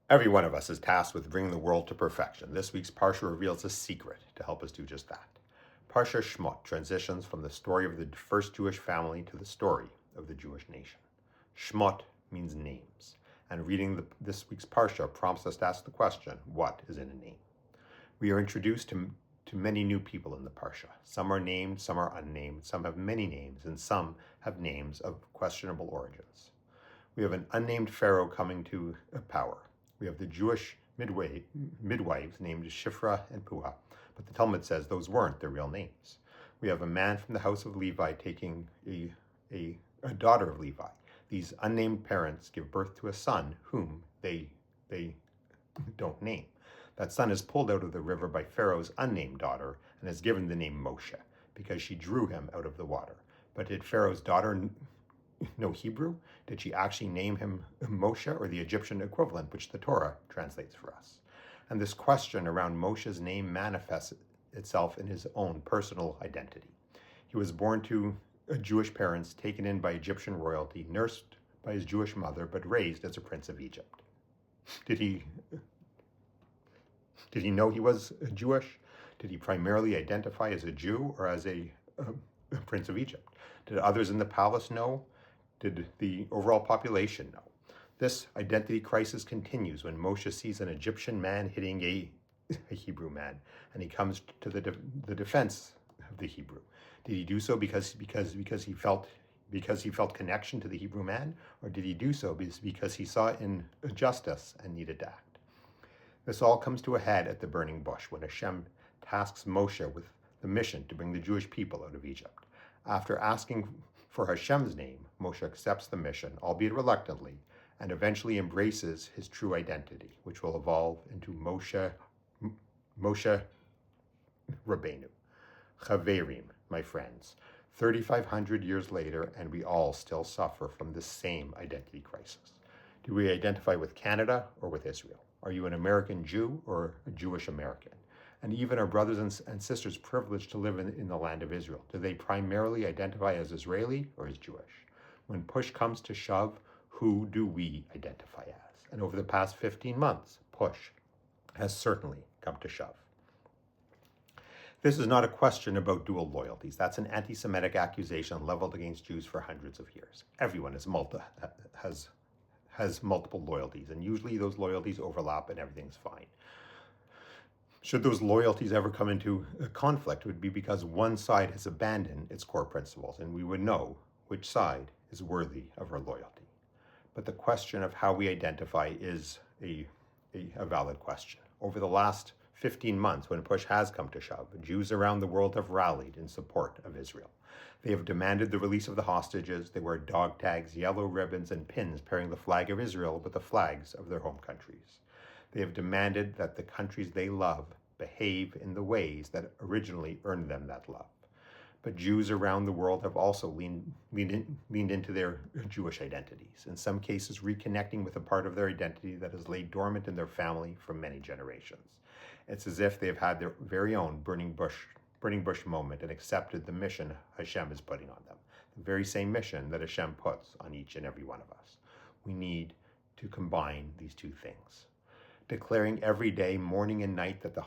Every one of us is tasked with bringing the world to perfection. This week's Parsha reveals a secret to help us do just that. Parashah Shemot transitions from the story of the first Jewish family to the story of the Jewish nation. Shemot means names, and reading this week's Parsha prompts us to ask the question, what is in a name? We are introduced to many new people in the Parsha. Some are named, some are unnamed, some have many names, and some have names of questionable origins. We have an unnamed pharaoh coming to power. We have the Jewish midwives named Shifra and Puah, but the Talmud says those weren't their real names. We have a man from the house of Levi taking a daughter of Levi. These unnamed parents give birth to a son whom they don't name. That son is pulled out of the river by Pharaoh's unnamed daughter and is given the name Moshe because she drew him out of the water. But did Pharaoh's daughter know Hebrew? Did she actually name him Moshe, or the Egyptian equivalent, which the Torah translates for us? And this question around Moshe's name manifests itself in his own personal identity. He was born to Jewish parents, taken in by Egyptian royalty, nursed by his Jewish mother, but raised as a prince of Egypt. Did he know he was Jewish? Did he primarily identify as a Jew or as a prince of Egypt? Did others in the palace know? Did the overall population know? This identity crisis continues when Moshe sees an Egyptian man hitting a Hebrew man, and he comes to the defense of the Hebrew. Did he do so because he felt connection to the Hebrew man, or did he do so because he saw injustice and needed to act? This all comes to a head at the burning bush when Hashem tasks Moshe with the mission to bring the Jewish people out of Egypt. After asking for Hashem's name, Moshe accepts the mission, albeit reluctantly, and eventually embraces his true identity, which will evolve into Moshe Rabbeinu. Chaverim, my friends, 3,500 years later, and we all still suffer from the same identity crisis. Do we identify with Canada or with Israel? Are you an American Jew or a Jewish American? And even our brothers and sisters privileged to live in the land of Israel, do they primarily identify as Israeli or as Jewish? When push comes to shove, who do we identify as? And over the past 15 months, push has certainly come to shove. This is not a question about dual loyalties. That's an anti-Semitic accusation leveled against Jews for hundreds of years. Everyone has multiple loyalties, and usually those loyalties overlap and everything's fine. Should those loyalties ever come into a conflict, it would be because one side has abandoned its core principles, and we would know which side is worthy of our loyalty. But the question of how we identify is a valid question. Over the last 15 months, when push has come to shove, Jews around the world have rallied in support of Israel. They have demanded the release of the hostages. They wear dog tags, yellow ribbons, and pins pairing the flag of Israel with the flags of their home countries. They have demanded that the countries they love behave in the ways that originally earned them that love. But Jews around the world have also leaned into their Jewish identities, in some cases reconnecting with a part of their identity that has laid dormant in their family for many generations. It's as if they have had their very own burning bush moment and accepted the mission Hashem is putting on them, the very same mission that Hashem puts on each and every one of us. We need to combine these two things. Declaring every day, morning and night, that the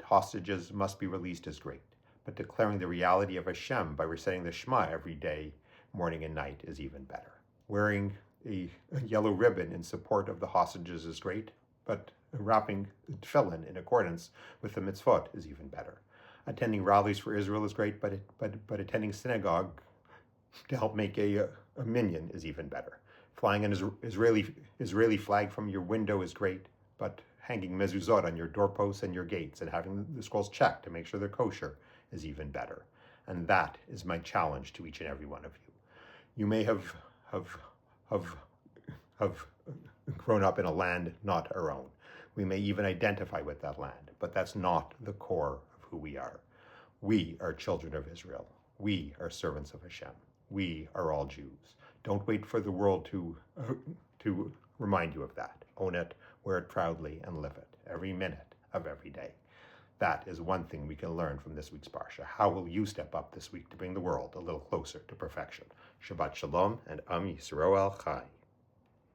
hostages must be released is great, but declaring the reality of Hashem by reciting the Shema every day, morning and night, is even better. Wearing a yellow ribbon in support of the hostages is great, but wrapping tefillin in accordance with the mitzvot is even better. Attending rallies for Israel is great, but attending synagogue to help make a minyan is even better. Flying an Israeli flag from your window is great, but hanging mezuzot on your doorposts and your gates and having the scrolls checked to make sure they're kosher is even better. And that is my challenge to each and every one of you. You may have grown up in a land not our own. We may even identify with that land, but that's not the core of who we are. We are children of Israel. We are servants of Hashem. We are all Jews. Don't wait for the world to remind you of that. Own it, wear it proudly, and live it every minute of every day. That is one thing we can learn from this week's Parsha. How will you step up this week to bring the world a little closer to perfection? Shabbat Shalom and Am Yisrael Chai.